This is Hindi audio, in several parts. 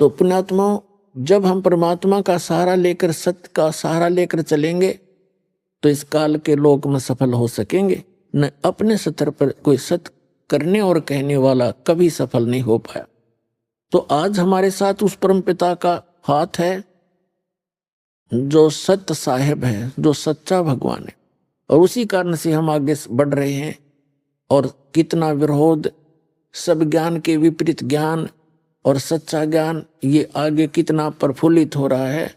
तो पुण्यात्मा, जब हम परमात्मा का सहारा लेकर, सत्य का सहारा लेकर चलेंगे तो इस काल के लोक में सफल हो सकेंगे। न अपने स्तर पर कोई सत्य करने और कहने वाला कभी सफल नहीं हो पाया। तो आज हमारे साथ उस परम पिता का हाथ है जो सत्य साहेब है, जो सच्चा भगवान है, और उसी कारण से हम आगे बढ़ रहे हैं। और कितना विरोध, सब ज्ञान के विपरीत ज्ञान और सच्चा ज्ञान, ये आगे कितना प्रफुल्लित हो रहा है,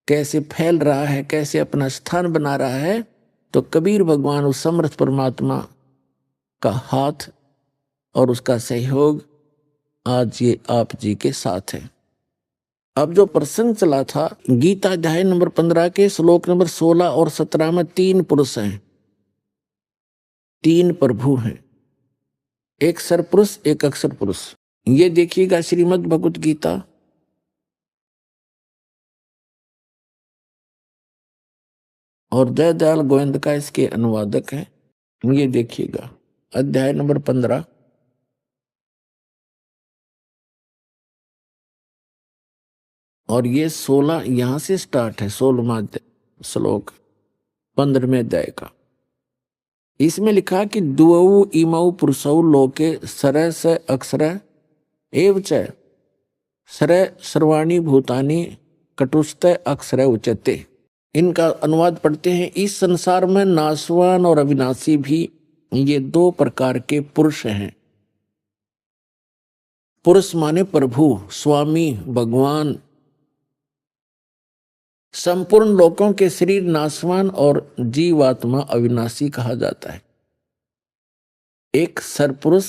कैसे फैल रहा है, कैसे अपना स्थान बना रहा है। तो कबीर भगवान उस समर्थ परमात्मा का हाथ और उसका सहयोग आज ये आप जी के साथ है। अब जो प्रसंग चला था, गीता अध्याय नंबर 15 के श्लोक नंबर 16 और 17 में 3 पुरुष हैं, 3 प्रभु हैं, एक सरपुरुष, एक अक्षर पुरुष। ये देखिएगा श्रीमद् भगवत गीता और दयाल गोविंद का इसके अनुवादक है। ये देखिएगा अध्याय नंबर 15 और ये 16 यहां से स्टार्ट है, 16वां श्लोक 15वें अध्याय का। इसमें लिखा कि द्वौ इमौ पुरुषौ लोके सरय स अक्षर एव च सरय सर्वाणि भूतानि कटुस्थ अक्षर उच्यते। इनका अनुवाद पढ़ते हैं। इस संसार में नाशवान और अविनाशी भी ये 2 प्रकार के पुरुष हैं। पुरुष माने प्रभु, स्वामी, भगवान। संपूर्ण लोकों के शरीर नाशवान और जीवात्मा अविनाशी कहा जाता है। एक सरपुरुष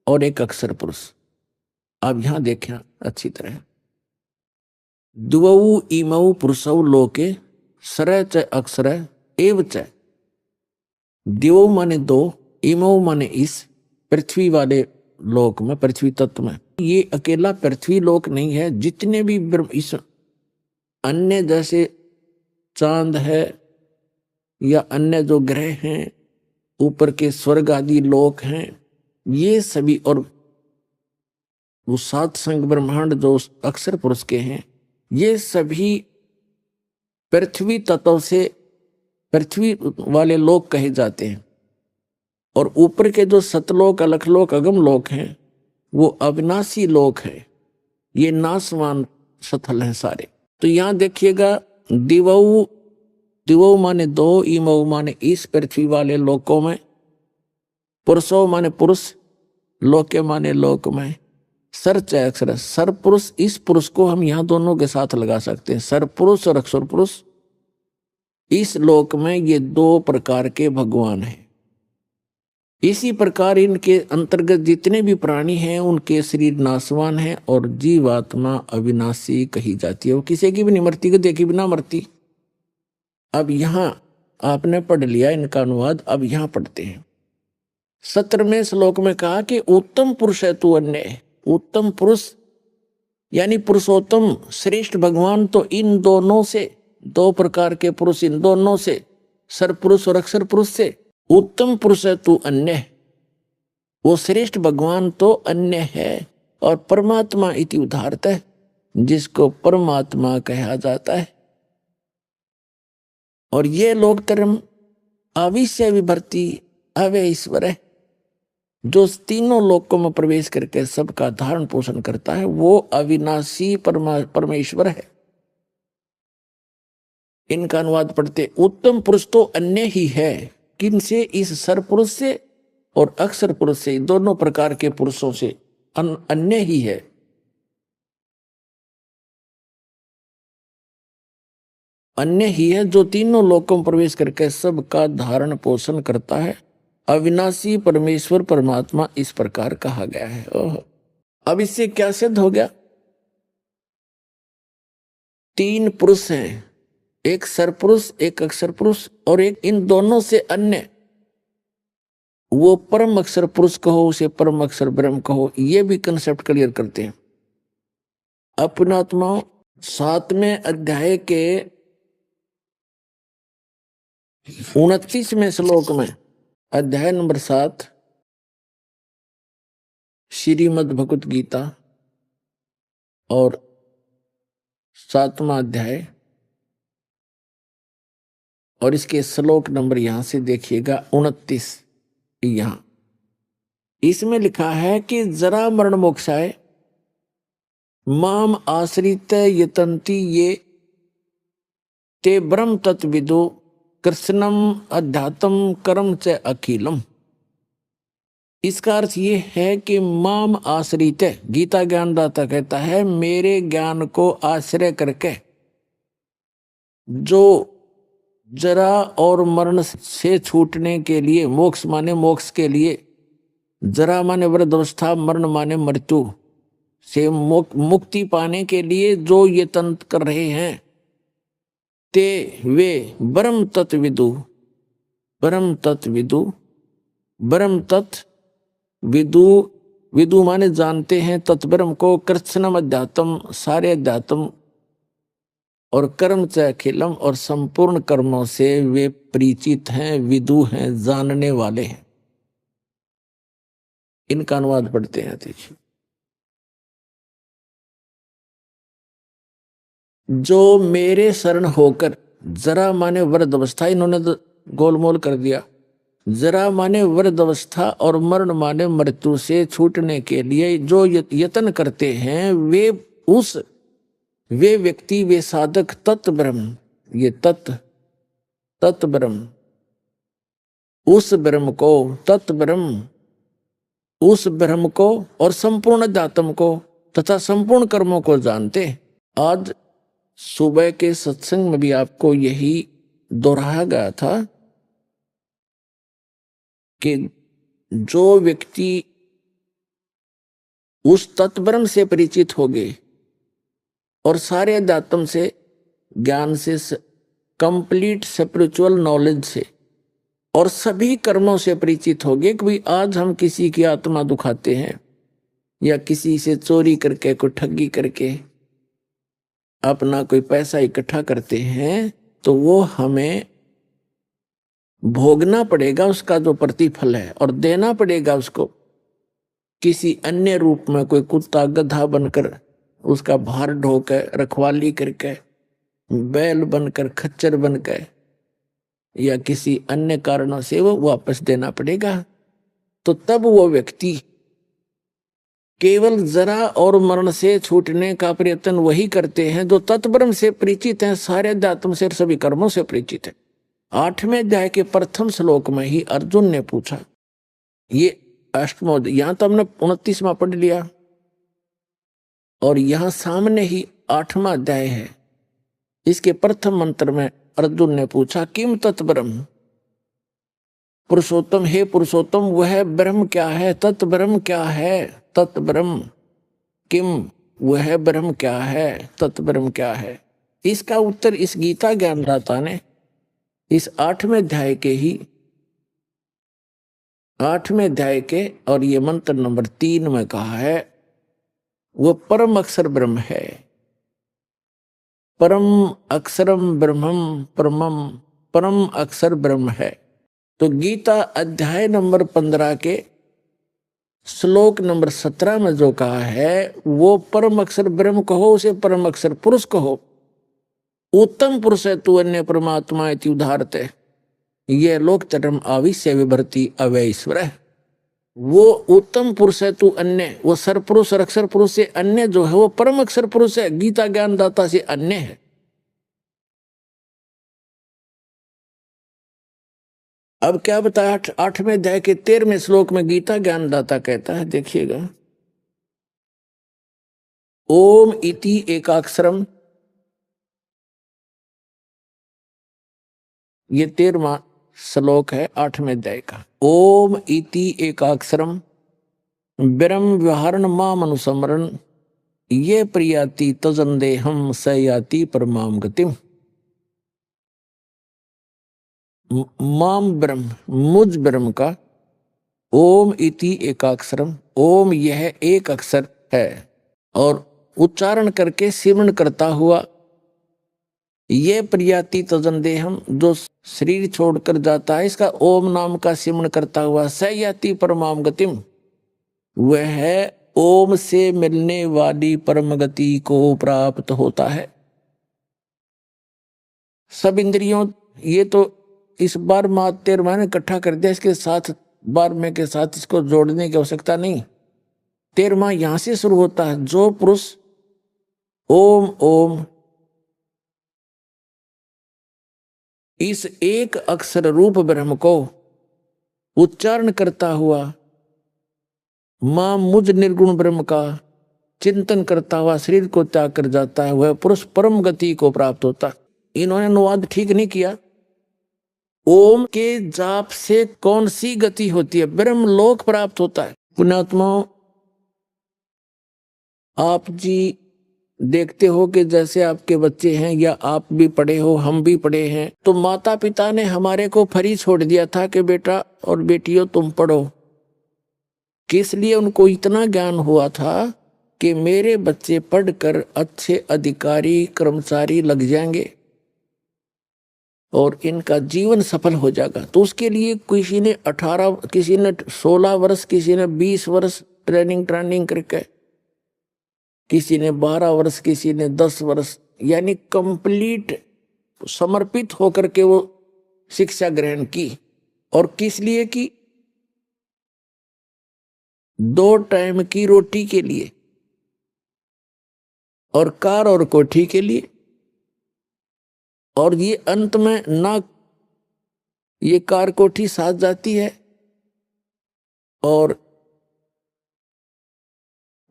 और एक अक्षर पुरुष। अब यहां देखें अच्छी तरह, द्वौ इमौ पुरुषौ लोके सरय च अक्षर एव च। द्वौ माने 2, इमौ माने इस पृथ्वी वाले लोक में, पृथ्वी तत्व में। ये अकेला पृथ्वी लोक नहीं है, जितने भी इस अन्य जैसे चांद है या अन्य जो ग्रह हैं, ऊपर के स्वर्ग आदि लोक हैं, ये सभी, और वो 7 संग ब्रह्मांड जो अक्षर पुरुष के हैं, ये सभी पृथ्वी तत्व से पृथ्वी वाले लोक कहे जाते हैं। और ऊपर के जो सतलोक, अलखलोक, अगम लोक हैं, वो अविनाशी लोक है। ये नाशवान सथल हैं सारे। तो यहां देखिएगा, दिवौ माने 2, इमौ माने इस पृथ्वी वाले लोकों में, पुरुषो माने पुरुष, लोके माने लोक में, सर च अक्षर। सर पुरुष, इस पुरुष को हम यहां दोनों के साथ लगा सकते हैं, सर पुरुष और अक्षर पुरुष। इस लोक में ये 2 प्रकार के भगवान हैं। इसी प्रकार इनके अंतर्गत जितने भी प्राणी हैं, उनके शरीर नाशवान हैं और जीवात्मा अविनाशी कही जाती है। वो किसी की भी नहीं मरती, को देखी बिना मरती। अब यहां आपने पढ़ लिया इनका अनुवाद, अब यहां पढ़ते हैं। 17वें श्लोक में कहा कि उत्तम पुरुष है तू अन्य। उत्तम पुरुष यानी पुरुषोत्तम श्रेष्ठ भगवान तो इन दोनों से, 2 प्रकार के पुरुष, इन दोनों से, सर पुरुष और अक्षर पुरुष से उत्तम पुरुष है तू अन्य। वो श्रेष्ठ भगवान तो अन्य है। और परमात्मा इति उदाहरत है, जिसको परमात्मा कहा जाता है। और ये लोक धर्म अविश्य विभर्ति अव्यय ईश्वर है, जो तीनों लोकों में प्रवेश करके सबका धारण पोषण करता है, वो अविनाशी परमेश्वर है। इनका अनुवाद पढ़ते, उत्तम पुरुष तो अन्य ही है। किनसे? इस सर पुरुष से और अक्षर पुरुष से, दोनों प्रकार के पुरुषों से अन्य ही है। अन्य ही है जो तीनों लोकों में प्रवेश करके सबका धारण पोषण करता है। अविनाशी परमेश्वर परमात्मा इस प्रकार कहा गया है। अब इससे क्या सिद्ध हो गया? 3 पुरुष हैं, एक सरपुरुष, एक अक्षर पुरुष और एक इन दोनों से अन्य। वो परम अक्षर पुरुष कहो, उसे परम अक्षर ब्रह्म कहो, ये भी कंसेप्ट क्लियर करते हैं। अपनात्मा 7वें अध्याय के 29वें श्लोक में, अध्याय नंबर 7 श्रीमद् भगवत गीता और 7वां अध्याय और इसके श्लोक नंबर यहां से देखिएगा 29। यहां इसमें लिखा है कि जरा मरण मोक्षाय माम आश्रित यतंती ये ते ब्रह्म तत्विदो कृष्णम अध्यात्म कर्म च अखिलम। इसका अर्थ ये है कि माम आश्रित, गीता ज्ञानदाता कहता है मेरे ज्ञान को आश्रय करके जो जरा और मरण से छूटने के लिए, मोक्ष माने मोक्ष के लिए, जरा माने वृद्धावस्था, मरण माने मृत्यु से मुक्ति पाने के लिए जो ये तंत्र कर रहे हैं, ते वे ब्रह्म तत्विदु, ब्रह्म तत्विदु, ब्रह्म तत्व विदु, विदु माने जानते हैं तत्ब्रह्म को, कृष्णम अध्यात्म सारे अध्यात्म, और कर्म च अखिलम और संपूर्ण कर्मों से वे परिचित हैं, विदु हैं, जानने वाले हैं। इनका अनुवाद पढ़ते हैं। देखिए, जो मेरे शरण होकर, जरा माने वृद्ध अवस्था, इन्होंने तो गोलमोल कर दिया। जरा माने वृद्ध अवस्था और मरण माने मृत्यु से छूटने के लिए जो यत्न करते हैं, वे व्यक्ति, वे साधक तत् ब्रह्म, ये तत् ब्रह्म, उस ब्रह्म को, तत् ब्रह्म, उस ब्रह्म को और संपूर्ण अध्यात्म को तथा संपूर्ण कर्मों को जानते। आज सुबह के सत्संग में भी आपको यही दोहराया गया था कि जो व्यक्ति उस तत्ब्रह्म से परिचित हो गए और सारे अध्यात्म से, ज्ञान से, कंप्लीट स्पिरिचुअल नॉलेज से और सभी कर्मों से परिचित हो गए कि भाई आज हम किसी की आत्मा दुखाते हैं या किसी से चोरी करके, कोई ठगी करके अपना कोई पैसा इकट्ठा करते हैं, तो वो हमें भोगना पड़ेगा उसका जो प्रतिफल है, और देना पड़ेगा उसको किसी अन्य रूप में, कोई कुत्ता गधा बनकर उसका भार ढोकर, रखवाली करके, बैल बनकर, खच्चर बनकर, या किसी अन्य कारणों से वो वापस देना पड़ेगा। तो तब वो व्यक्ति केवल जरा और मरण से छूटने का प्रयत्न वही करते हैं जो तत्ब्रह्म से परिचित हैं, सारे अध्यात्म से, सभी कर्मों से परिचित है। 8वें अध्याय के प्रथम श्लोक में ही अर्जुन ने पूछा, ये 8वां, यहां तो हमने 29वां पढ़ लिया, और यहां सामने ही 8वां अध्याय है। इसके प्रथम मंत्र में अर्जुन ने पूछा, किम तत्ब्रह्म, पुरुषोत्तम, हे पुरुषोत्तम वह ब्रह्म क्या है, तत्ब्रह्म क्या है, तत्ब्रह्म किम, वह ब्रह्म क्या है, तत्ब्रह्म क्या है। इसका उत्तर इस गीता ज्ञानदाता ने इस 8वें अध्याय के ही 8वें अध्याय के और ये मंत्र नंबर 3 में कहा है। वो परम अक्षर ब्रह्म है, परम अक्षरम ब्रह्मम परमम, परम अक्षर ब्रह्म है। तो गीता अध्याय नंबर 15 के श्लोक नंबर 17 में जो कहा है, वो परम अक्षर ब्रह्म कहो, उसे परम अक्षर पुरुष कहो। उत्तम पुरुष है तू अन्य परमात्मा इति उदाहरते, ये लोक धर्म आविश्य विभर्ति अवैश्वर है। वो उत्तम पुरुष है तू अन्य, वो सरपुरुष और अक्षर पुरुष से अन्य जो है वो परम अक्षर पुरुष है, गीता ज्ञानदाता से अन्य है। अब क्या बताया 8वें अध्याय के 13वें श्लोक में गीता ज्ञानदाता कहता है, देखिएगा, ओम इति एकाक्षरम, ये 13वां श्लोक है 8वें अध्याय का। ओम इति एकाक्षरम ब्रह्म व्यवहारण माम अनुसमरण ये प्रियाति तजंदेहम सयाति परमाम गतिम। माम ब्रह्म, मुझ ब्रह्म का, ओम इति एकाक्षरम, ओम यह एक अक्षर है, और उच्चारण करके सिमरण करता हुआ, ये प्रियाति तजंदेहम जो शरीर छोड़कर जाता है, इसका ओम नाम का सिमरण करता हुआ, सयाति परमाम गतिम वह ओम से मिलने वाली परम गति को प्राप्त होता है। सब इंद्रियों, ये तो इस बार मात 13 ने इकट्ठा कर दिया, इसके साथ 12वें के साथ इसको जोड़ने की आवश्यकता नहीं। 13वां यहां से शुरू होता है। जो पुरुष ओम ओम इस एक अक्षर रूप ब्रह्म को उच्चारण करता हुआ मां मुझ निर्गुण ब्रह्म का चिंतन करता हुआ शरीर को त्याग कर जाता है, वह पुरुष परम गति को प्राप्त होता। इन्होंने अनुवाद ठीक नहीं किया। ओम के जाप से कौन सी गति होती है? ब्रह्म लोक प्राप्त होता है। पुण्यात्माओं, आप जी देखते हो कि जैसे आपके बच्चे हैं या आप भी पढ़े हो, हम भी पढ़े हैं, तो माता पिता ने हमारे को फ्री छोड़ दिया था कि बेटा और बेटियों तुम पढ़ो। किस लिए? उनको इतना ज्ञान हुआ था कि मेरे बच्चे पढ़कर अच्छे अधिकारी कर्मचारी लग जाएंगे और इनका जीवन सफल हो जाएगा। तो उसके लिए किसी ने 18, किसी ने 16 वर्ष, किसी ने 20 वर्ष ट्रेनिंग करके, किसी ने 12 वर्ष, किसी ने 10 वर्ष, यानी कंप्लीट समर्पित होकर के वो शिक्षा ग्रहण की। और किस लिए की? 2 टाइम की रोटी के लिए और कार और कोठी के लिए। और ये अंत में ना ये कार कोठी साथ जाती है, और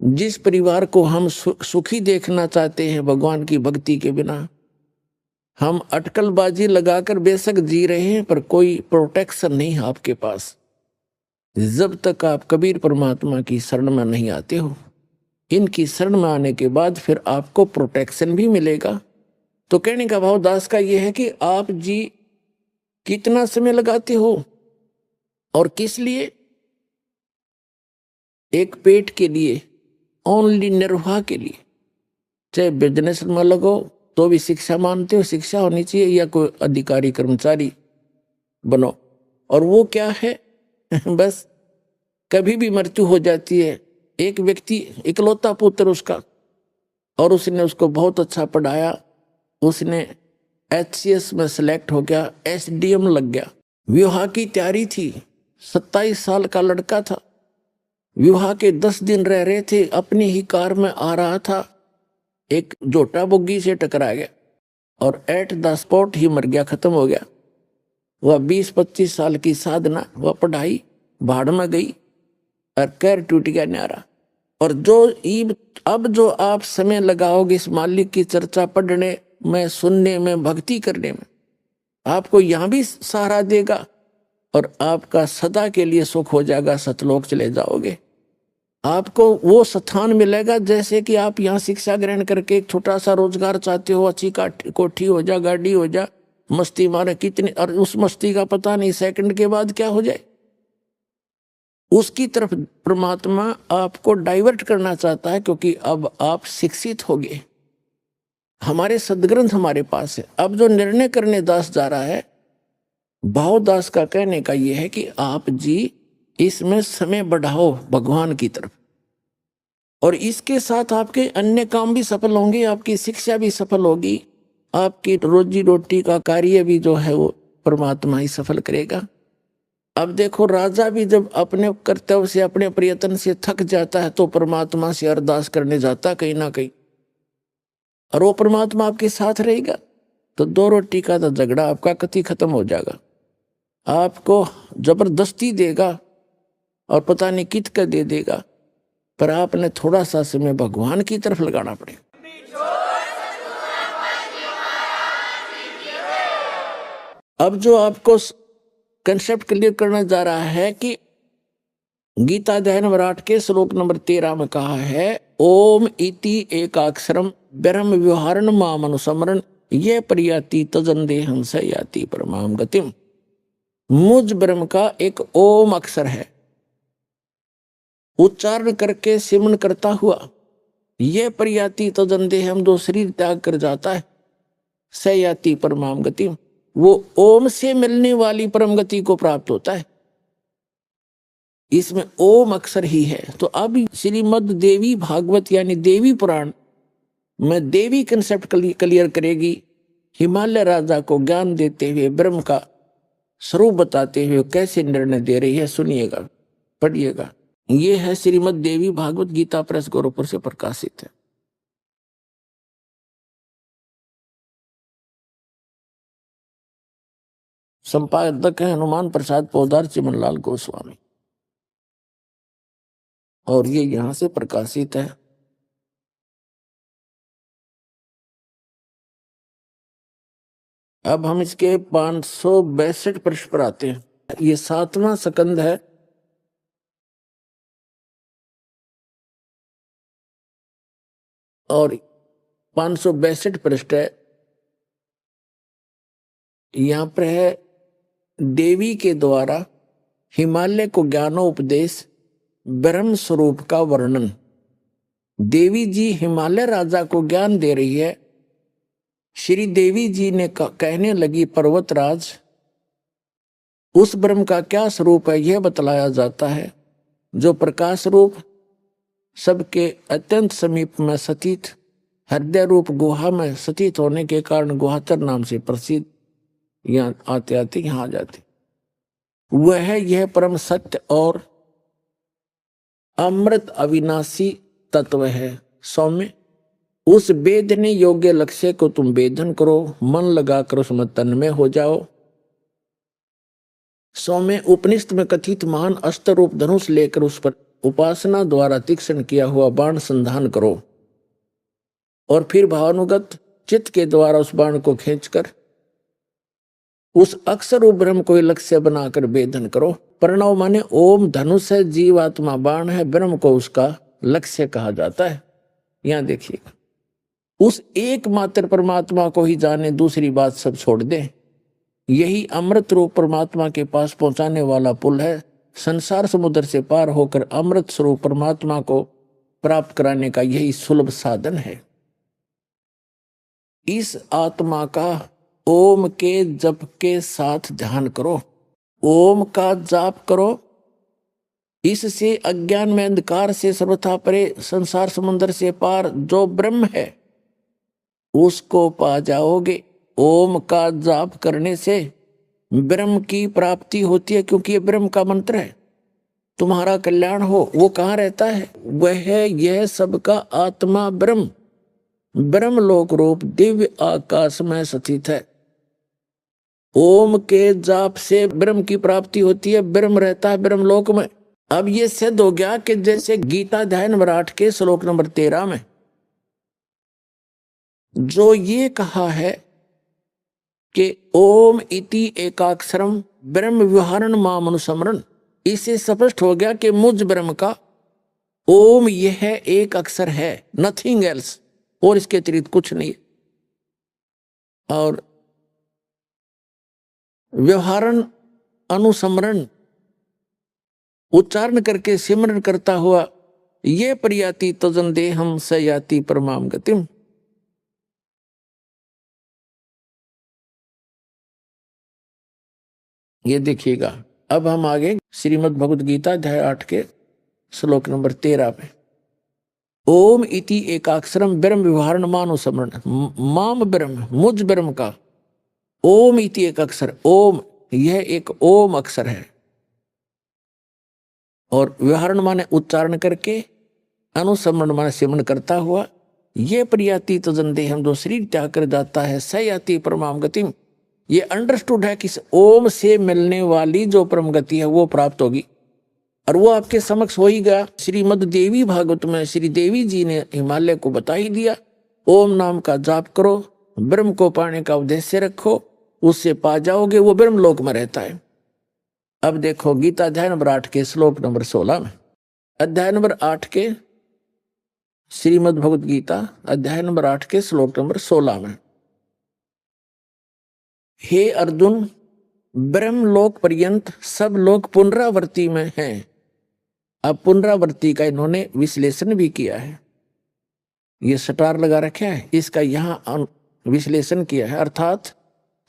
जिस परिवार को हम सुखी देखना चाहते हैं भगवान की भक्ति के बिना, हम अटकलबाजी लगाकर बेशक जी रहे हैं, पर कोई प्रोटेक्शन नहीं है आपके पास जब तक आप कबीर परमात्मा की शरण में नहीं आते हो। इनकी शरण में आने के बाद फिर आपको प्रोटेक्शन भी मिलेगा। तो कहने का भाव दास का यह है कि आप जी कितना समय लगाते हो और किस लिए? एक पेट के लिए, ओनली निर्वाह के लिए। चाहे बिजनेस में लगो तो भी शिक्षा मानते हो, शिक्षा होनी चाहिए, या कोई अधिकारी कर्मचारी बनो। और वो क्या है बस कभी भी मृत्यु हो जाती है। एक व्यक्ति इकलौता पुत्र उसका, और उसने उसको बहुत अच्छा पढ़ाया, उसने HCS में सेलेक्ट हो गया, SDM लग गया, विवाह की तैयारी थी, 27 साल का लड़का था, विवाह के 10 दिन रह रहे थे, अपनी ही कार में आ रहा था, एक जोटा बुग्गी से टकरा गया और एट द स्पॉट ही मर गया, खत्म हो गया। वह 20-25 साल की साधना, वह पढ़ाई भाड़ में गई और कैर टूट गया न्यारा। और अब जो आप समय लगाओगे इस मालिक की चर्चा पढ़ने में, सुनने में, भक्ति करने में, आपको यहां भी सहारा देगा और आपका सदा के लिए सुख हो जाएगा, सतलोक चले जाओगे। आपको वो स्थान मिलेगा जैसे कि आप यहाँ शिक्षा ग्रहण करके एक छोटा सा रोजगार चाहते हो, अच्छी कोठी हो जा, गाड़ी हो जा, मस्ती मारे कितनी, और उस मस्ती का पता नहीं सेकंड के बाद क्या हो जाए। उसकी तरफ परमात्मा आपको डाइवर्ट करना चाहता है, क्योंकि अब आप शिक्षित हो गए। हमारे सदग्रंथ हमारे पास है। अब जो निर्णय करने दास जा रहा है, भावदास का कहने का यह है कि आप जी इसमें समय बढ़ाओ भगवान की तरफ, और इसके साथ आपके अन्य काम भी सफल होंगे, आपकी शिक्षा भी सफल होगी, आपकी रोजी रोटी का कार्य भी जो है वो परमात्मा ही सफल करेगा। अब देखो, राजा भी जब अपने कर्तव्य से, अपने प्रयत्न से थक जाता है तो परमात्मा से अरदास करने जाता कहीं ना कहीं, और वो परमात्मा आपके साथ रहेगा तो 2 रोटी का तो झगड़ा आपका कति खत्म हो जाएगा। आपको जबरदस्ती देगा और पता नहीं कित का दे देगा, पर आपने थोड़ा सा समय भगवान की तरफ लगाना पड़ेगा। अब जो आपको कंसेप्ट क्लियर करना जा रहा है कि गीता अध्याय विराट के श्लोक नंबर 13 में कहा है, ओम इति एकाक्षरम ब्रह्म व्यवहारण माम अनुस्मरण ये प्रयाति तजन देहं स याति परमाम गतिम। मुझ ब्रह्म का एक ओम अक्षर है, उच्चारण करके सिमरण करता हुआ ये प्रयाति तजन देहम, दो शरीर त्याग कर जाता है, स याति परमाम गतिम, वो ओम से मिलने वाली परम गति को प्राप्त होता है। इसमें ओम अक्षर ही है। तो अब श्रीमद देवी भागवत यानी देवी पुराण में देवी कंसेप्ट क्लियर करेगी। हिमालय राजा को ज्ञान देते हुए ब्रह्म का स्वरूप बताते हुए कैसे निर्णय दे रही है, सुनिएगा, पढ़िएगा। ये है श्रीमद देवी भागवत गीता प्रेस गोरखपुर से प्रकाशित है। संपादक है हनुमान प्रसाद पोदार चिमनलाल गोस्वामी, और ये यहां से प्रकाशित है। अब हम इसके 562 पृष्ठ पर आते हैं। ये 7वां स्कंद है। और 562 पृष्ठ है। यहां पर है देवी के द्वारा हिमालय को ज्ञानोपदेश ब्रह्म स्वरूप का वर्णन। देवी जी हिमालय राजा को ज्ञान दे रही है। श्री देवी जी ने कहने लगी, पर्वतराज, उस ब्रह्म का क्या स्वरूप है यह बतलाया जाता है, जो प्रकाश रूप सबके अत्यंत समीप में स्थित हृदय रूप गुहा में स्थित होने के कारण गुहातर नाम से प्रसिद्ध। यहाँ आते आते यहाँ आ जाते। वह यह परम सत्य और अमृत अविनाशी तत्व है। सौम्य, उस वेदने योग्य लक्ष्य को तुम वेदन करो, मन लगाकर उसमें तन्मय हो जाओ। सौम्य, उपनिषद में कथित महान अस्त्र रूप धनुष लेकर उस पर उपासना द्वारा तीक्ष्ण किया हुआ बाण संधान करो, और फिर भावानुगत चित्त के द्वारा उस बाण को खींचकर उस अक्षर रूप ब्रह्म को लक्ष्य बनाकर वेदन करो। प्रणव माने ओम धनुष है, जीवात्मा बाण है, ब्रह्म को उसका लक्ष्य कहा जाता है। यहां देखिएगा, उस एकमात्र परमात्मा को ही जाने, दूसरी बात सब छोड़ दें। यही अमृत रूप परमात्मा के पास पहुंचाने वाला पुल है। संसार समुद्र से पार होकर अमृत स्वरूप परमात्मा को प्राप्त कराने का यही सुलभ साधन है। इस आत्मा का ओम के जप के साथ ध्यान करो, ओम का जाप करो। इससे अज्ञान में अंधकार से सर्वथा परे संसार समुद्र से पार जो ब्रह्म है उसको पा जाओगे। ओम का जाप करने से ब्रह्म की प्राप्ति होती है, क्योंकि ये ब्रह्म का मंत्र है। तुम्हारा कल्याण हो, वो कहाँ रहता है? वह यह सबका आत्मा ब्रह्म, ब्रह्मलोक रूप दिव्य आकाश में स्थित है। ओम के जाप से ब्रह्म की प्राप्ति होती है, ब्रह्म रहता है ब्रह्मलोक में। अब ये सिद्ध हो गया कि जैसे गीता अध्याय नंबर 8 के श्लोक नंबर 13 में जो ये कहा है कि ओम इति एकाक्षरम ब्रह्म व्यवहारण माम अनुस्मरण, इससे स्पष्ट हो गया कि मुझ ब्रह्म का ओम यह एक अक्षर है, नथिंग एल्स, और इसके अतिरिक्त कुछ नहीं। और व्यवहारण अनुस्मरण उच्चारण करके सिमरन करता हुआ ये प्रयाति तजन देहम स याति परमाम गतिम। ये देखिएगा। अब हम आगे श्रीमद् भगवद गीता अध्याय 8 के श्लोक नंबर 13 पे ओम इति एकाक्षरम ब्रह्म व्यवहारण मानो समरण, माम ब्रह्म, मुझ ब्रह्म का ओम इति एक अक्षर, ओम यह एक ओम अक्षर है, और व्यवहारण माने उच्चारण करके, अनुसमरण माने सिमरण करता हुआ, ये प्रियाति तजन देहम जो शरीर त्याग कर जाता है, स याति परमाम गतिम, ये अंडरस्टूड है कि ओम से मिलने वाली जो परम गति है वो प्राप्त होगी। और वो आपके समक्ष हो ही गया। श्रीमद देवी भागवत में श्री देवी जी ने हिमालय को बता ही दिया। ओम नाम का जाप करो, ब्रह्म को पाने का उद्देश्य रखो, उससे पा जाओगे, वो ब्रह्म लोक में रहता है। अब देखो गीता अध्याय नंबर 8 के श्लोक नंबर 16 में, अध्याय नंबर 8 के श्रीमद् भगवद गीता अध्याय नंबर 8 के श्लोक नंबर 16 में, हे अर्जुन, ब्रह्मलोक पर्यंत सब लोग पुनरावृत्ति में हैं। अब पुनरावृत्ति का इन्होंने विश्लेषण भी किया है, ये स्टार लगा रखा है, इसका यहां विश्लेषण किया है। अर्थात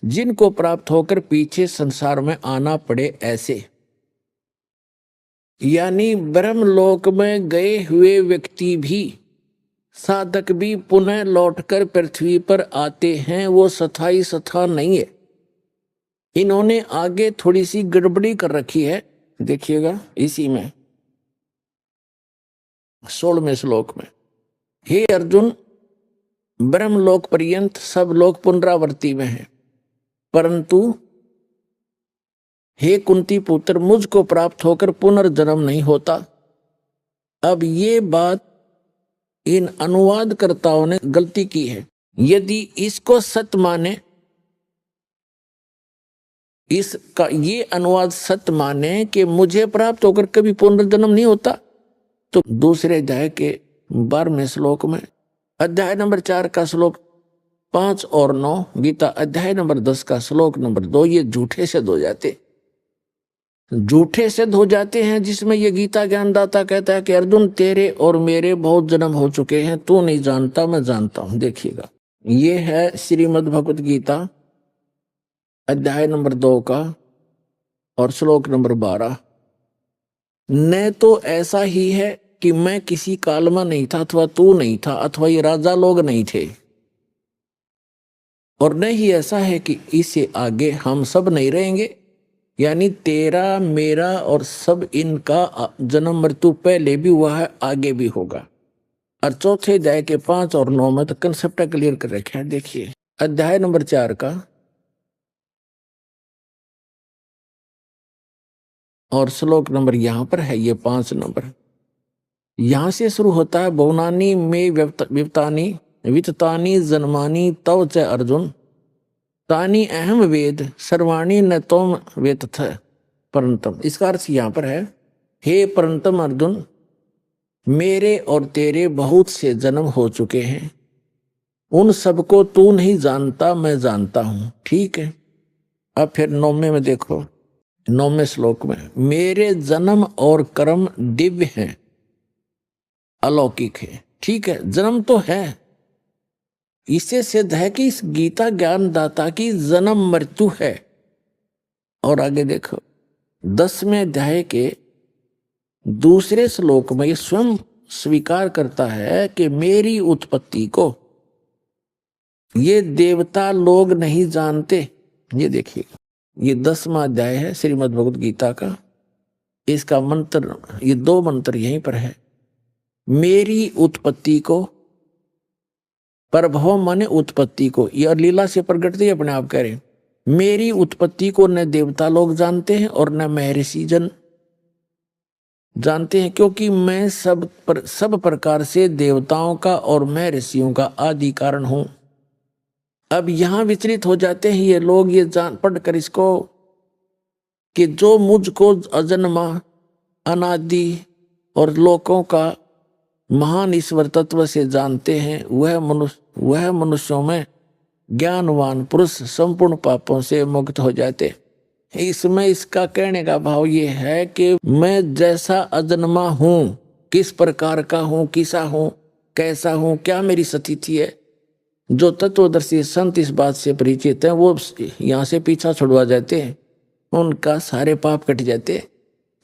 जिनको प्राप्त होकर पीछे संसार में आना पड़े ऐसे। यानी ब्रह्मलोक में गए हुए व्यक्ति भी, साधक भी पुनः लौटकर पृथ्वी पर आते हैं, वो स्थायी स्थान नहीं है। इन्होंने आगे थोड़ी सी गड़बड़ी कर रखी है, देखिएगा इसी में 16वें श्लोक में, हे अर्जुन ब्रह्मलोक पर्यंत सब लोग पुनरावृत्ति में हैं, परंतु हे कुंती पुत्र मुझको प्राप्त होकर पुनर्जन्म नहीं होता। अब ये बात इन अनुवादकर्ताओं ने गलती की है। यदि इसको सत्य माने, इसका ये अनुवाद सत्य माने कि मुझे प्राप्त होकर कभी पुनर्जन्म नहीं होता, तो दूसरे अध्याय के 12वें श्लोक में, अध्याय नंबर 4 का श्लोक 5 और 9, गीता अध्याय नंबर 10 का श्लोक नंबर 2, ये झूठे सिद्ध हो जाते, झूठे सिद्ध हो जाते हैं। जिसमें ये गीता ज्ञानदाता कहता है कि अर्जुन तेरे और मेरे बहुत जन्म हो चुके हैं, तू नहीं जानता मैं जानता हूं। देखिएगा ये है श्रीमद् भगवत गीता अध्याय नंबर 2 का और श्लोक नंबर 12। न तो ऐसा ही है कि मैं किसी काल में नहीं था, अथवा तू नहीं था, अथवा ये राजा लोग नहीं थे, और न ही ऐसा है कि इससे आगे हम सब नहीं रहेंगे। यानी तेरा मेरा और सब इनका जन्म मृत्यु पहले भी हुआ है, आगे भी होगा। और चौथे अध्याय के 5 और 9 में तो कंसेप्ट क्लियर कर रखे हैं। देखिए अध्याय नंबर 4 का और श्लोक नंबर यहां पर है, ये 5 नंबर यहां से शुरू होता है। बहुनानी में वित्तानी वित्तानी जन्मानी तव च अर्जुन तानी अहम वेद सर्वाणी न तोम वेद थ परंतम। इसका अर्थ यहां पर है, हे परंतम अर्जुन मेरे और तेरे बहुत से जन्म हो चुके हैं, उन सबको तू नहीं जानता मैं जानता हूं। ठीक है, अब फिर 9वें में देखो, 9वें श्लोक में, मेरे जन्म और कर्म दिव्य हैं अलौकिक है। ठीक है, जन्म तो है, इससे सिद्ध है कि इस गीता ज्ञानदाता की जन्म मृत्यु है। और आगे देखो 10वें अध्याय के दूसरे श्लोक में ये स्वयं स्वीकार करता है कि मेरी उत्पत्ति को ये देवता लोग नहीं जानते। ये देखिए ये 10वां अध्याय है श्रीमद् भगवत गीता का, इसका मंत्र, ये 2 मंत्र यहीं पर है। मेरी उत्पत्ति को, प्रभव माने उत्पत्ति को, यह लीला से प्रकट थी अपने आप कह रहे, मेरी उत्पत्ति को न देवता लोग जानते हैं और न महर्षि जन जानते हैं, क्योंकि मैं सब प्रकार से देवताओं का और महर्षियों का आदि कारण हूं। अब यहां विचलित हो जाते हैं ये लोग, ये जान पढ़कर इसको कि जो मुझको अजन्मा अनादि और लोकों का महान ईश्वर तत्व से जानते हैं, वह मनुष्यों में ज्ञानवान पुरुष संपूर्ण पापों से मुक्त हो जाते। इसमें इसका कहने का भाव ये है कि मैं जैसा अजन्मा हूं, किस प्रकार का हूं, किसा हूं, कैसा हूं, क्या मेरी स्थिति है, जो तत्वदर्शी संत इस बात से परिचित हैं वो यहाँ से पीछा छुड़वा जाते हैं, उनका सारे पाप कट जाते हैं।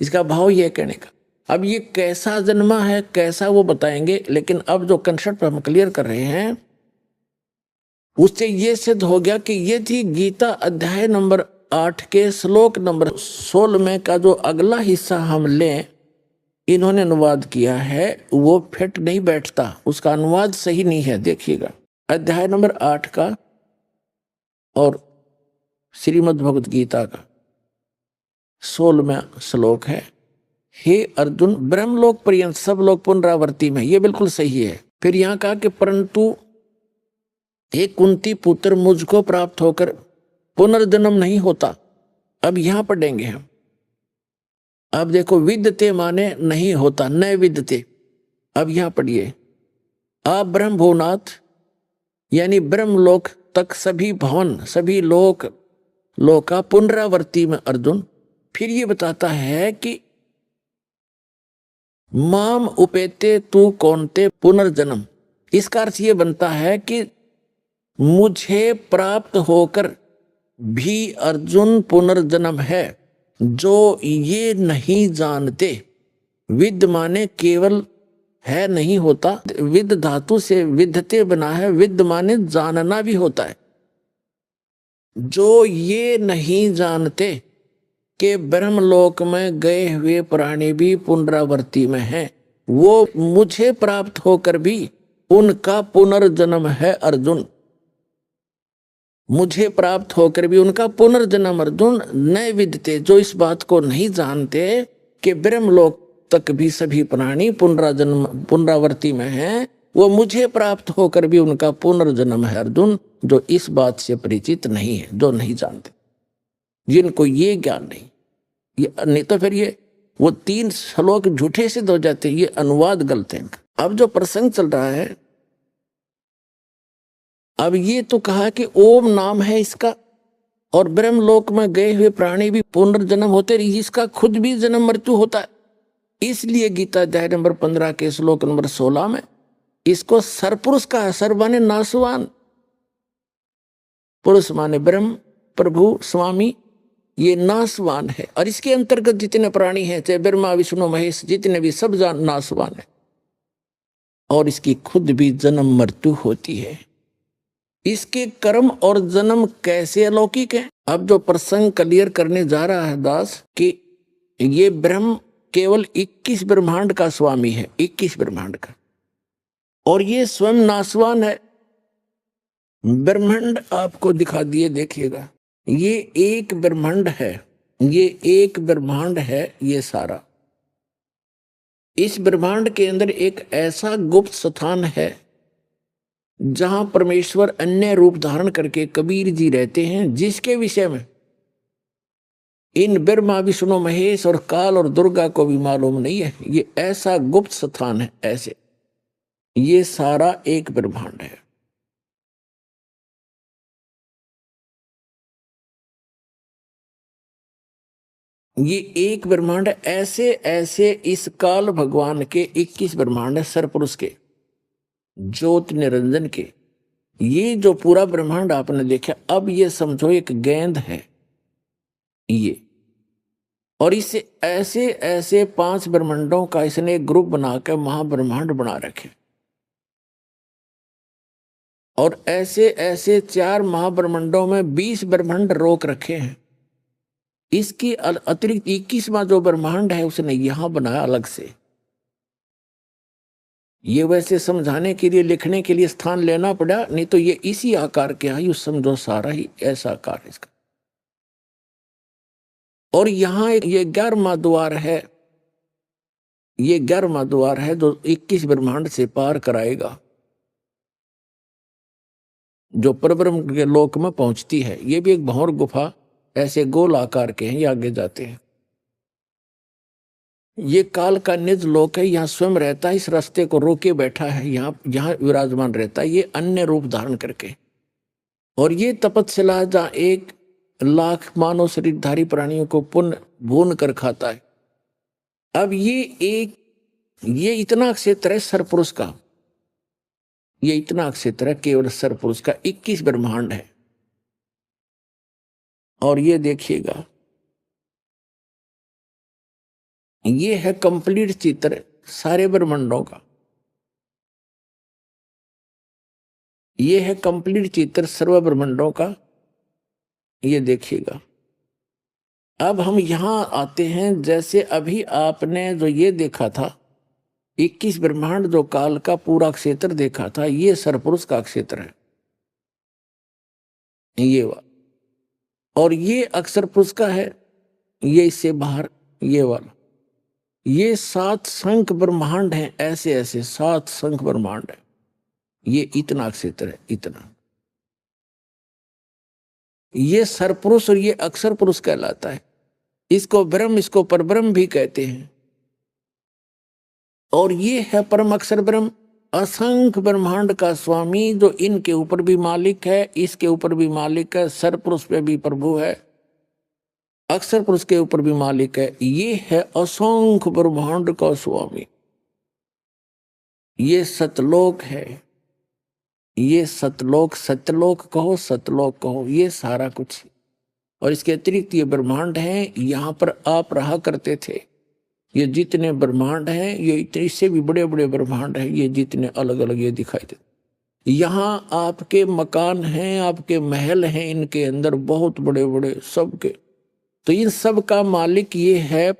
इसका भाव ये कहने का। अब ये कैसा जन्मा है, कैसा वो बताएंगे, लेकिन अब जो कंसेप्ट हम क्लियर कर रहे हैं उससे ये सिद्ध हो गया कि ये थी गीता अध्याय नंबर 8 के श्लोक नंबर 16 का जो अगला हिस्सा हम लें, इन्होंने अनुवाद किया है वो फिट नहीं बैठता, उसका अनुवाद सही नहीं है। देखिएगा अध्याय नंबर 8 का और श्रीमद् भगवत गीता का 16वां श्लोक है, हे अर्जुन ब्रह्मलोक पर्यंत सब लोग पुनरावृत्ति में, ये बिल्कुल सही है। फिर यहां कहा कि परंतु हे कुंती पुत्र मुझको प्राप्त होकर पुनर्जन्म नहीं होता। अब यहां पढ़ेंगे हम। अब देखो विद्यते माने नहीं होता, न विद्यते। अब यहां पढ़िए, आप ब्रह्म भुवनाथ यानी ब्रह्मलोक तक सभी भवन सभी लोका पुनरावृत्ति में अर्जुन। फिर ये बताता है कि माम उपेते तू कौनते पुनर्जन्म। इसका अर्थ ये बनता है कि मुझे प्राप्त होकर भी अर्जुन पुनर्जन्म है, जो ये नहीं जानते। विद माने केवल है नहीं होता, विद धातु से विदते बना है, विद माने जानना भी होता है। जो ये नहीं जानते कि ब्रह्मलोक में गए हुए प्राणी भी पुनरावृत्ति में हैं, वो मुझे प्राप्त होकर भी उनका पुनर्जन्म है अर्जुन। मुझे प्राप्त होकर भी उनका पुनर्जन्म अर्जुन न विदते, जो इस बात को नहीं जानते कि ब्रह्मलोक तक भी सभी प्राणी पुनरावृत्ति में हैं, वो मुझे प्राप्त होकर भी उनका पुनर्जन्म है अर्जुन, जो इस बात से परिचित नहीं है, जो नहीं जानते, जिनको ये ज्ञान नहीं। ये नहीं तो फिर ये वो 3 श्लोक झूठे सिद्ध हो जाते, ये अनुवाद गलत है। अब जो प्रसंग चल रहा है, अब ये तो कहा कि ओम नाम है इसका, और ब्रह्मलोक में गए हुए प्राणी भी पुनर्जन्म होते, इसका खुद भी जन्म मृत्यु होता है। इसलिए गीता अध्याय नंबर 15 के श्लोक नंबर 16 में इसको सरपुरुष का है। सर माने नासवान, पुरुष माने ब्रह्म, प्रभु, स्वामी, ये नासवान है। और इसके अंतर्गत जितने प्राणी हैं, चाहे ब्रह्मा विष्णु महेश, जितने भी सब नासवान है, और इसकी खुद भी जन्म मृत्यु होती है। इसके कर्म और जन्म कैसे अलौकिक है। अब जो प्रसंग क्लियर करने जा रहा है दास कि ये ब्रह्म केवल 21 ब्रह्मांड का स्वामी है, 21 ब्रह्मांड का, और ये स्वयं नासवान है। ब्रह्मांड आपको दिखा दिए, देखिएगा, ये एक ब्रह्मांड है, ये एक ब्रह्मांड है, ये सारा। इस ब्रह्मांड के अंदर एक ऐसा गुप्त स्थान है जहां परमेश्वर अन्य रूप धारण करके कबीर जी रहते हैं, जिसके विषय में इन ब्रह्मा विष्णु महेश और काल और दुर्गा को भी मालूम नहीं है। ये ऐसा गुप्त स्थान है, ऐसे ये सारा एक ब्रह्मांड है। ये एक ब्रह्मांड है। ऐसे ऐसे इस काल भगवान के 21 ब्रह्मांड है, सरपुरुष के, ज्योत निरंजन के। ये जो पूरा ब्रह्मांड आपने देखा, अब ये समझो एक गेंद है ये, और इससे ऐसे ऐसे 5 ब्रह्मांडों का इसने एक ग्रुप बनाकर महाब्रह्मांड बना रखे, और ऐसे ऐसे 4 महाब्रह्मांडों में 20 ब्रह्मांड रोक रखे हैं। इसकी अतिरिक्त 21वां जो ब्रह्मांड है उसने यहां बनाया अलग से। ये वैसे समझाने के लिए, लिखने के लिए स्थान लेना पड़ा, नहीं तो ये इसी आकार के है, यूं समझो सारा ही ऐसा आकार है इसका। और यहां ये 11वां द्वार है, ये 11वां द्वार है जो 21 ब्रह्मांड से पार कराएगा, जो परब्रह्म के लोक में पहुंचती है। ये भी एक भंवर गुफा, ऐसे गोल आकार के हैं, ये आगे जाते हैं। ये काल का निज लोक है, यहाँ स्वयं रहता है, इस रास्ते को रोके बैठा है, यहाँ विराजमान रहता है, ये अन्य रूप धारण करके। और ये तपस्या जहाँ 1 लाख मानव शरीरधारी प्राणियों को पुण्य भून कर खाता है। अब ये इतना क्षेत्र है सरपुरुष का, ये इतना क्षेत्र है केवल सरपुरुष का, 21 ब्रह्मांड है। और ये देखिएगा, ये है कंप्लीट चित्र सारे ब्रह्मांडों का, ये है कंप्लीट चित्र सर्व ब्रह्मांडों का। ये देखिएगा। अब हम यहां आते हैं, जैसे अभी आपने जो ये देखा था 21 ब्रह्मांड, जो काल का पूरा क्षेत्र देखा था, ये सरपुरुष का क्षेत्र है, ये वाला। और ये अक्षर पुरुष का है, ये इससे बाहर ये वाला। ये 7 संख ब्रह्मांड हैं, ऐसे ऐसे 7 संख ब्रह्मांड है। ये इतना क्षेत्र है, इतना। ये सरपुरुष और ये अक्षर पुरुष कहलाता है। इसको ब्रह्म, इसको परब्रह्म भी कहते हैं। और ये है परम अक्षर ब्रह्म, असंख्य ब्रह्मांड का स्वामी, जो इनके ऊपर भी मालिक है, इसके ऊपर भी मालिक है, सरपुरुष पे भी प्रभु है, अक्षर पुरुष के ऊपर भी मालिक है। ये है असंख्य ब्रह्मांड का स्वामी। ये सतलोक है, ये सतलोक, सत्यलोक कहो, सतलोक कहो, ये सारा कुछ। और इसके अतिरिक्त ये ब्रह्मांड है, यहां पर आप रहा करते थे, ये जितने ब्रह्मांड हैं, ये इससे भी बड़े बड़े ब्रह्मांड हैं, ये जितने अलग अलग ये दिखाई देते। यहाँ आपके मकान हैं, आपके महल हैं, इनके अंदर बहुत बड़े बड़े सबके, तो इन सब का मालिक ये है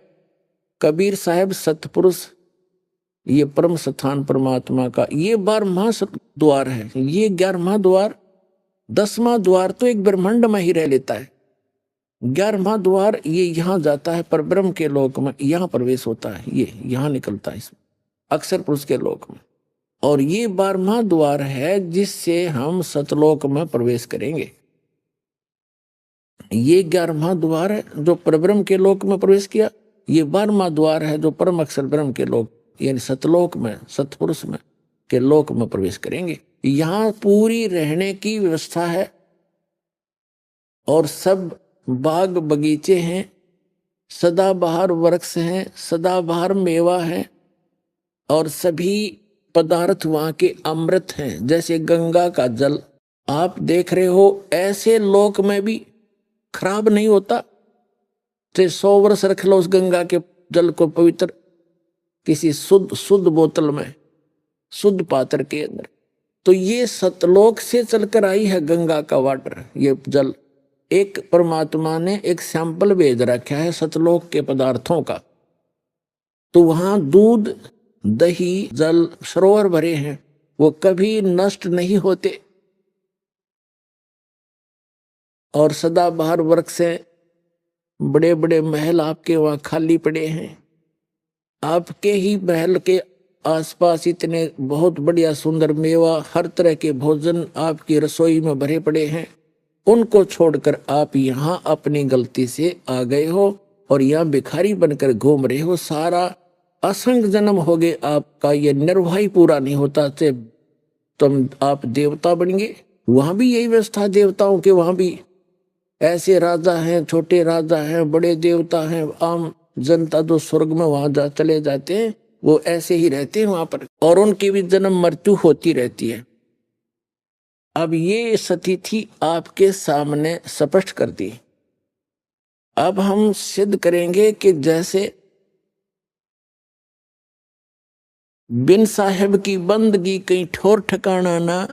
कबीर साहब सतपुरुष, ये परम स्थान परमात्मा का। ये 12वां द्वार है, ये 11वां द्वार, 10वां द्वार तो एक ब्रह्मांड में ही रह लेता है। 11वां द्वार ये यहाँ जाता है पर ब्रह्म के लोक में, यहाँ प्रवेश होता है, ये यहाँ निकलता है इसमें अक्षर पुरुष के लोक में। और ये 12वां द्वार है जिससे हम सतलोक में प्रवेश करेंगे। ये 11वां द्वार है जो परब्रह्म के लोक में प्रवेश किया, ये 12वां द्वार है जो परम अक्षर ब्रह्म के लोक यानी सतलोक में, सतपुरुष में के लोक में प्रवेश करेंगे। यहाँ पूरी रहने की व्यवस्था है और सब बाग बगीचे हैं, सदाबहार वृक्ष हैं, सदाबहार मेवा है और सभी पदार्थ वहां के अमृत हैं। जैसे गंगा का जल आप देख रहे हो, ऐसे लोक में भी खराब नहीं होता। तो 100 वर्ष रख लो उस गंगा के जल को पवित्र किसी शुद्ध बोतल में, शुद्ध पात्र के अंदर, तो ये सतलोक से चलकर आई है गंगा का वाटर, ये जल। एक परमात्मा ने एक सैंपल भेज रखा है सतलोक के पदार्थों का, तो वहां दूध, दही, जल, सरोवर भरे हैं, वो कभी नष्ट नहीं होते। और सदाबहार वृक्ष से बड़े बड़े महल आपके वहां खाली पड़े हैं। आपके ही महल के आसपास इतने बहुत बढ़िया सुंदर मेवा, हर तरह के भोजन आपकी रसोई में भरे पड़े हैं। उनको छोड़कर आप यहाँ अपनी गलती से आ गए हो और यहाँ भिखारी बनकर घूम रहे हो। सारा असंख्य जन्म हो गए आपका, ये निर्वाह ही पूरा नहीं होता से तुम आप देवता बनेंगे। वहां भी यही व्यवस्था देवताओं के, वहां भी ऐसे राजा हैं, छोटे राजा हैं, बड़े देवता हैं, आम जनता जो स्वर्ग में वहां चले जाते हैं वो ऐसे ही रहते हैं वहां पर, और उनकी भी जन्म मृत्यु होती रहती है। अब ये स्थिति आपके सामने स्पष्ट कर दी। अब हम सिद्ध करेंगे कि जैसे बिन साहेब की बंदगी कहीं ठोर ठिकाना ना,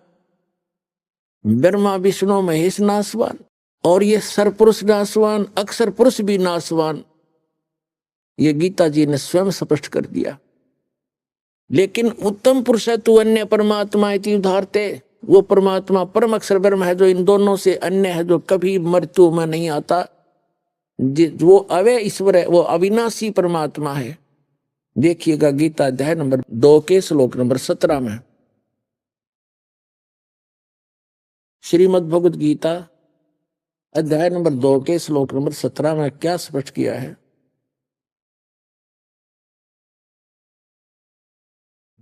ब्रह्मा विष्णु महेश नासवान, और ये सरपुरुष नासवान, अक्षर पुरुष भी नासवान, ये गीता जी ने स्वयं स्पष्ट कर दिया। लेकिन उत्तम पुरुष है तू अन्य परमात्मा इति उदाहरते, वो परमात्मा परम अक्षर ब्रह्म है जो इन दोनों से अन्य है, जो कभी मृत्यु में नहीं आता, वो अव्यय ईश्वर है, वो अविनाशी परमात्मा है। देखिएगा गीता अध्याय नंबर 2 के श्लोक नंबर 17 में, श्रीमद् भगवद गीता अध्याय नंबर 2 के श्लोक नंबर 17 में क्या स्पष्ट किया है।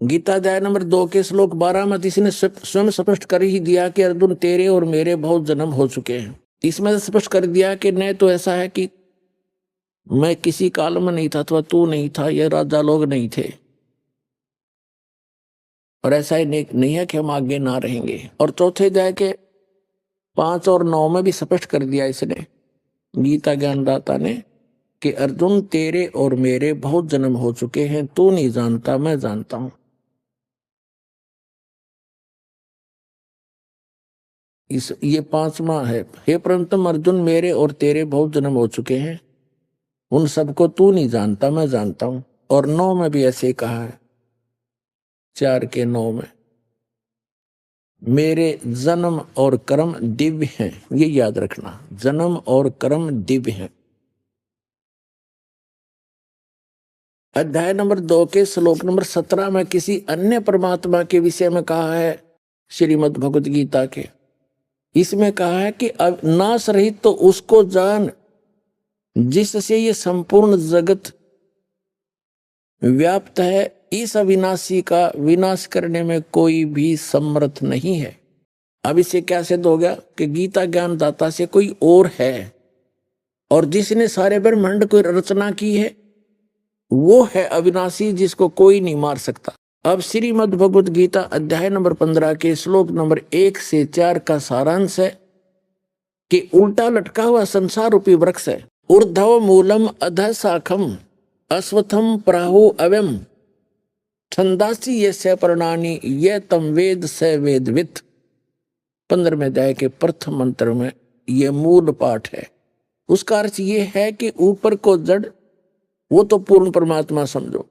गीता अध्याय नंबर 2 के श्लोक 12 में इसने स्वयं स्पष्ट कर ही दिया कि अर्जुन तेरे और मेरे बहुत जन्म हो चुके हैं। इसमें स्पष्ट कर दिया कि न तो ऐसा है कि मैं किसी काल में नहीं था अथवा तू नहीं था, ये राजा लोग नहीं थे, और ऐसा ही नहीं है कि हम आगे ना रहेंगे। और चौथे अध्याय के 5 और 9 में भी स्पष्ट कर दिया इसने, गीता ज्ञानदाता ने, कि अर्जुन तेरे और मेरे बहुत जन्म हो चुके हैं, तू नहीं जानता मैं जानता हूं। ये 5वां है, हे परंतम अर्जुन मेरे और तेरे बहुत जन्म हो चुके हैं, उन सबको तू नहीं जानता मैं जानता हूं। और 9 में भी ऐसे कहा है, 4 के 9 में, मेरे जन्म और कर्म दिव्य हैं, ये याद रखना, जन्म और कर्म दिव्य हैं। अध्याय नंबर 2 के श्लोक नंबर 17 में किसी अन्य परमात्मा के विषय में कहा है, श्रीमद् भगवद गीता के, इसमें कहा है कि अब नाश रहित तो उसको जान जिससे ये संपूर्ण जगत व्याप्त है, इस अविनाशी का विनाश करने में कोई भी समर्थ नहीं है। अब इससे क्या सिद्ध हो गया कि गीता ज्ञानदाता से कोई और है, और जिसने सारे ब्रह्मांड को रचना की है वो है अविनाशी, जिसको कोई नहीं मार सकता। अब श्रीमद् भगवद गीता अध्याय नंबर 15 के श्लोक नंबर 1 से 4 का सारांश है कि उल्टा लटका हुआ संसार रूपी वृक्ष है, ऊर्ध्व मूलम अधः शाखम, अश्वत्थम प्राहु अव्यम छंदासी यस्य पर्णानि ये तम वेद स वेदवित्। 15वें अध्याय के प्रथम मंत्र में ये मूल पाठ है। उसका अर्थ ये है कि ऊपर को जड़ वो तो पूर्ण परमात्मा समझो,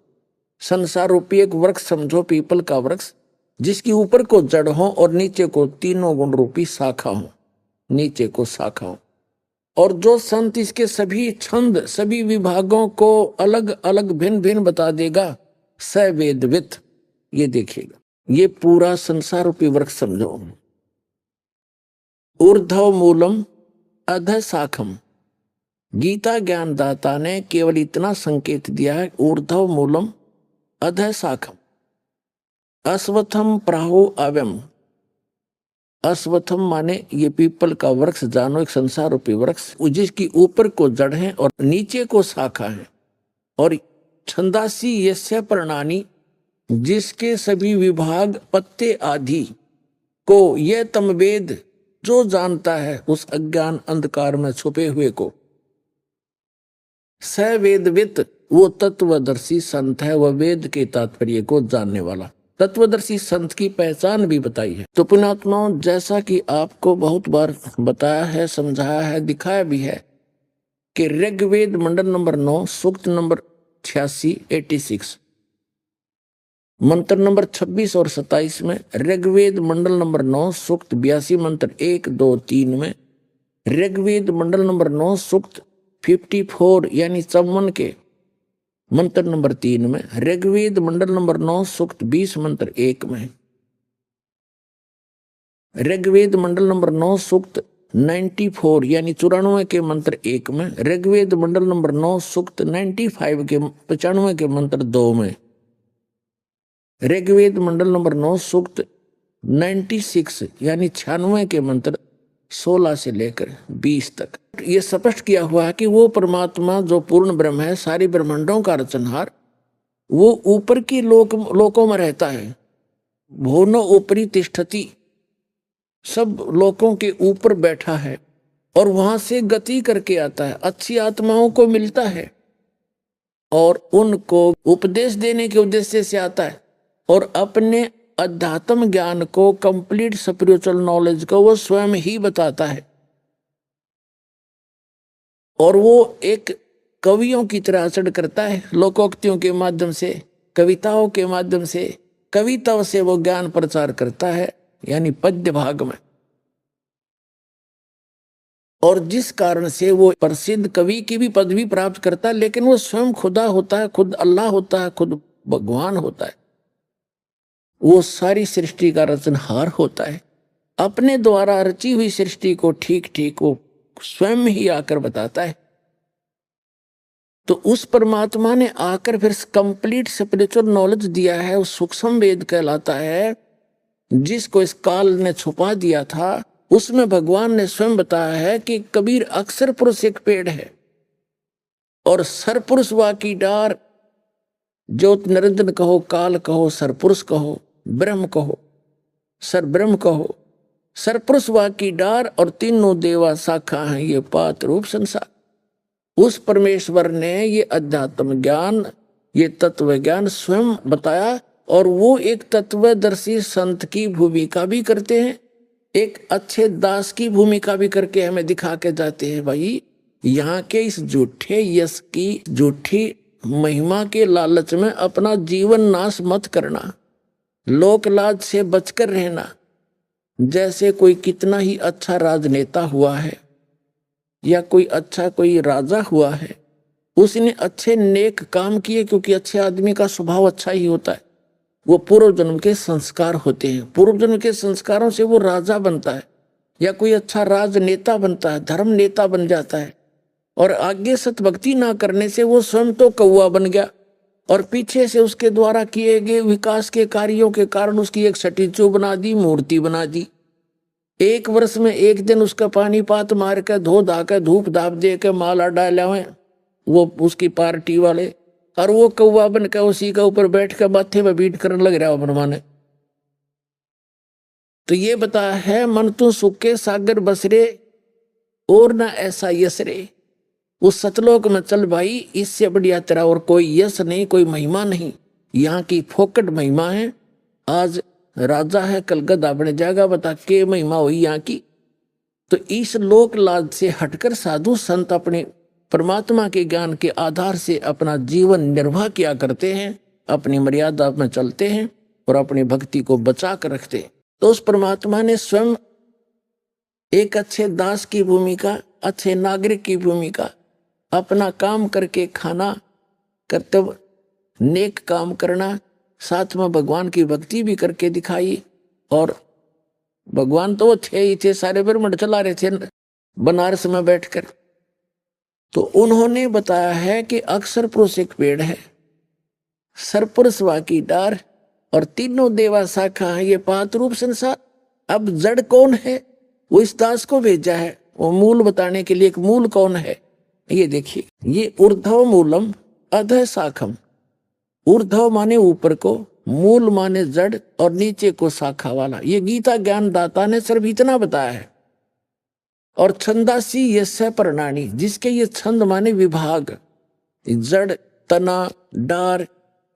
संसार रूपी एक वृक्ष समझो, पीपल का वृक्ष, जिसकी ऊपर को जड़ हो और नीचे को तीनों गुण रूपी शाखा हो, नीचे को शाखा हो। और जो संत इसके सभी छंद सभी विभागों को अलग अलग भिन्न भिन्न बता देगा, स वेदवित्, ये देखिएगा, ये पूरा संसार रूपी वृक्ष समझो। ऊर्ध्व मूलम अध शाखम, गीता ज्ञानदाता ने केवल इतना संकेत दिया है, ऊर्ध्व मूलम अध शाखम अश्वत्थम प्राहु अव्यम। अश्वत्थम माने ये पीपल का वृक्ष जानो, एक संसार रूपी वृक्ष जिसकी ऊपर को जड़ है और नीचे को शाखा है। और छंदासी यस्य पर्णानि, जिसके सभी विभाग पत्ते आदि को, यह तम वेद, जो जानता है उस अज्ञान अंधकार में छुपे हुए को, स वेदवित्, वो तत्वदर्शी संत है, वह वेद के तात्पर्य को जानने वाला। तत्वदर्शी संत की पहचान भी बताई है। तो पुण्यात्माओं, जैसा कि आपको बहुत बार बताया है, समझाया है, दिखाया भी है कि ऋग्वेद मंडल नंबर 9 सूक्त नंबर 86 मंत्र नंबर 26 और 27 में, ऋग्वेद मंडल नंबर 9 सूक्त 82 मंत्र 1, 2, 3 में, ऋग्वेद मंडल नंबर 9 सूक्त 54 यानी 54 के मंत्र नंबर 3 में, ऋग्वेद मंडल नंबर 9 सूक्त 20 मंत्र 1 में, ऋग्वेद मंडल नंबर 9 सूक्त 94 यानी 94 के मंत्र 1 में, ऋग्वेद मंडल नंबर 9 सूक्त 95 के 95 के मंत्र 2 में, ऋग्वेद मंडल नंबर 9 सूक्त 96 यानी 96 के मंत्र 16 से लेकर 20 तक ये स्पष्ट किया हुआ है कि वो परमात्मा जो पूर्ण ब्रह्म है, सारी ब्रह्मांडों का रचनहार, वो ऊपर की लोकों में रहता है। भुवनो ऊपरी तिष्ठति, सब लोकों के ऊपर बैठा है और वहां से गति करके आता है, अच्छी आत्माओं को मिलता है और उनको उपदेश देने के उद्देश्य से आता है और अपने अध्यात्म ज्ञान को, कंप्लीट स्पिरिचुअल नॉलेज को वो स्वयं ही बताता है। और वो एक कवियों की तरह आचरण करता है, लोकोक्तियों के माध्यम से, कविताओं के माध्यम से, कविताओं से वो ज्ञान प्रचार करता है, यानी पद्य भाग में। और जिस कारण से वो प्रसिद्ध कवि की भी पदवी प्राप्त करता है, लेकिन वो स्वयं खुदा होता है, खुद अल्लाह होता है, खुद भगवान होता है, वो सारी सृष्टि का रचनहार होता है। अपने द्वारा रची हुई सृष्टि को ठीक ठीक वो स्वयं ही आकर बताता है। तो उस परमात्मा ने आकर फिर कंप्लीट स्पिरिचुअल नॉलेज दिया है, वो सूक्ष्म वेद कहलाता है, जिसको इस काल ने छुपा दिया था। उसमें भगवान ने स्वयं बताया है कि कबीर अक्षर पुरुष एक पेड़ है और सरपुरुष वा की डार, ज्योत निरंजन कहो, काल कहो, सरपुरुष कहो, ब्रह्म कहो, सर ब्रह्म कहो, सरपुरुष वा की डार और तीनों देवा शाखा हैं, ये पात रूप संसार। उस परमेश्वर ने ये अध्यात्म ज्ञान, ये तत्व ज्ञान स्वयं बताया और वो एक तत्वदर्शी संत की भूमिका भी करते हैं, एक अच्छे दास की भूमिका भी करके हमें दिखा के जाते हैं। भाई, यहाँ के इस झूठे यश की, झूठी महिमा के लालच में अपना जीवन नाश मत करना, लोक लाज से बचकर रहना। जैसे कोई कितना ही अच्छा राजनेता हुआ है या कोई अच्छा कोई राजा हुआ है, उसने अच्छे नेक काम किए, क्योंकि अच्छे आदमी का स्वभाव अच्छा ही होता है, वो पूर्व जन्म के संस्कार होते हैं, पूर्व जन्म के संस्कारों से वो राजा बनता है या कोई अच्छा राजनेता बनता है, धर्म नेता बन जाता है। और आगे सतभक्ति ना करने से वो स्वयं तो कौवा बन गया और पीछे से उसके द्वारा किए गए विकास के कार्यों के कारण उसकी एक स्टैचू बना दी, मूर्ति बना दी। एक वर्ष में एक दिन उसका पानी पात मार के, धो धा के, धूप धाप दे के, माला डाला हुए वो उसकी पार्टी वाले, और वो कौवा बन के उसी के ऊपर बैठ के माथे में बीट करने लग रहा हो मनमाने। तो ये बताया है, मन तू सुख के सागर बसरे और ना ऐसा यसरे। उस सतलोक में चल भाई, इससे बढ़िया तेरा और कोई यश नहीं, कोई महिमा नहीं। यहाँ की फोकट महिमा है। आज राजा है, कल गधा बन जाएगा, बता के महिमा हुई यहाँ की। तो इस लोक लाज से हटकर साधु संत अपने परमात्मा के ज्ञान के आधार से अपना जीवन निर्वाह किया करते हैं, अपनी मर्यादा में चलते हैं और अपनी भक्ति को बचा कर रखते हैं। तो उस परमात्मा ने स्वयं एक अच्छे दास की भूमिका, अच्छे नागरिक की भूमिका, अपना काम करके खाना, कर्तव्य, नेक काम करना, साथ में भगवान की भक्ति भी करके दिखाई। और भगवान तो वो थे ही थे, सारे ब्रह्मांड चला रहे थे बनारस में बैठकर। तो उन्होंने बताया है कि अक्षर पुरुष एक पेड़ है, सरपुरुष वाकी डार और तीनों देवा शाखा है, ये पांच रूप संसार। अब जड़ कौन है, वो इस दास को भेजा है वो मूल बताने के लिए। एक मूल कौन है ये देखिए, ये ऊर्ध्व मूलम अधः शाखम। ऊर्ध्व माने ऊपर को, मूल माने जड़ और नीचे को शाखा वाला। ये गीता ज्ञान दाता ने सिर्फ इतना बताया है। और छंदासी यस्य प्रणानी, जिसके ये छंद माने विभाग, जड़, तना, डार,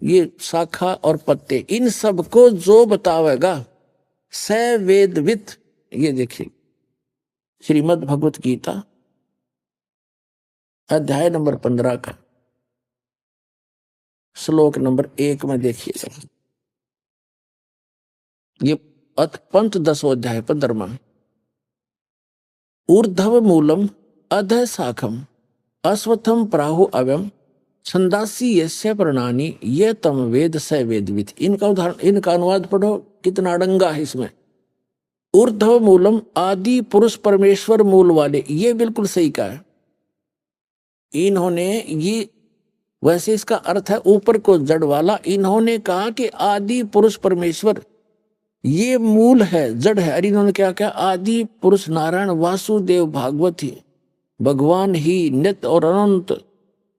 ये शाखा और पत्ते, इन सब को जो बतावेगा स वेदवित। ये देखिए श्रीमद् भगवत गीता अध्याय नंबर 15 का श्लोक नंबर 1 में देखिए, ये पंचदशो अध्याय 15वां। ऊर्ध्व मूलम अधः शाखम अश्वत्थम प्राहु अव्यम छंदासी यस्य प्रणानी ये तम वेद स वेदवित। इनका उदाहरण, इनका अनुवाद पढ़ो, कितना अड़ंगा है इसमें। ऊर्ध्व मूलम, आदि पुरुष परमेश्वर मूल वाले, ये बिल्कुल सही कहा है इन्होंने। ये वैसे इसका अर्थ है ऊपर को जड़ वाला। इन्होंने कहा कि आदि पुरुष परमेश्वर ये मूल है, जड़ है। अरे इन्होंने क्या कहा, आदि पुरुष नारायण वासुदेव भागवत ही भगवान ही नित्य और अनंत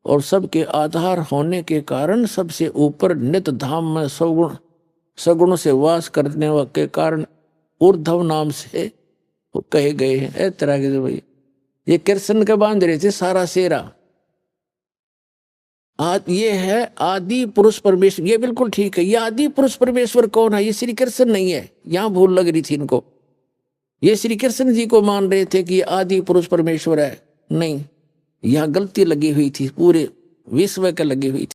और सबके आधार होने के कारण सबसे ऊपर नित्य धाम में सगुण से वास करने के कारण ऊर्ध्व नाम से कहे गए हैं। तरह के भाई ये कृष्ण के बांध रहे थे सारा सेरा। ये है आदि पुरुष परमेश्वर, ये बिल्कुल ठीक है। ये आदि पुरुष परमेश्वर कौन है, ये श्री कृष्ण नहीं है। यहां भूल लग रही थी इनको, ये श्री कृष्ण जी को मान रहे थे कि ये आदि पुरुष परमेश्वर है। नहीं, यहां गलती लगी हुई थी, पूरे विश्व के लगी हुई थी।